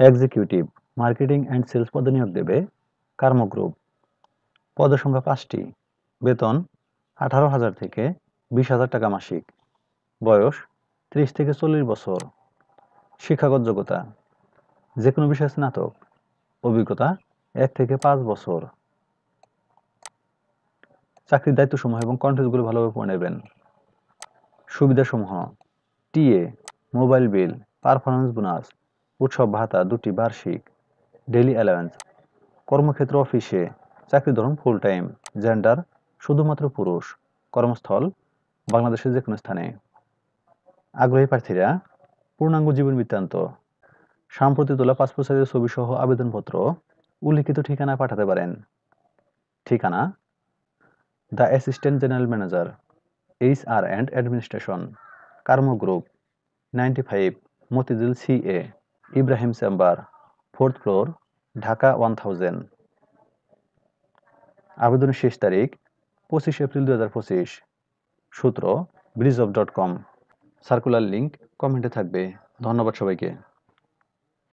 Executive marketing and sales পদে নিয়োগ দেবে কার্ম গ্রুপ। পদের সংখ্যা 5টি। বেতন 18,000 থেকে 20,000 টাকা মাসিক। বয়স 30 থেকে 40 বছর। শিক্ষাগত যোগ্যতা যে কোনো বিষয়ে স্নাতক। অভিজ্ঞতা 1 থেকে 5 বছর। চাকরির দায়িত্বসমূহ এবং কন্টেন্টগুলো ভালোভাবে পড়ে নেবেন। সুবিধাসমূহ TA, mobile bill, performance bonus, উৎসব ভাতা 2টি বার্ষিক, ডেইলি অ্যালাওয়েন্স। কর্মক্ষেত্র অফিসে, চাকরি ধরুন ফুল টাইম, জেন্ডার শুধুমাত্র পুরুষ, কর্মস্থল বাংলাদেশের যে কোনো স্থানে। আগ্রহী প্রার্থীরা পূর্ণাঙ্গ জীবন বৃত্তান্ত, সাম্প্রতি তোলা পাসপোর্ট সাইজের ছবি সহ আবেদনপত্র উল্লিখিত ঠিকানায় পাঠাতে পারেন। ঠিকানা the assistant general manager, HR and administration, crumb group, 95 Motijheel CA, Ibrahim chamber, 4th floor, Dhaka 1000। আবেদনের শেষ তারিখ 25 এপ্রিল 2025। সূত্র bridgeof.com। সার্কুলার লিংক কমেন্টে থাকবে। ধন্যবাদ সবাইকে।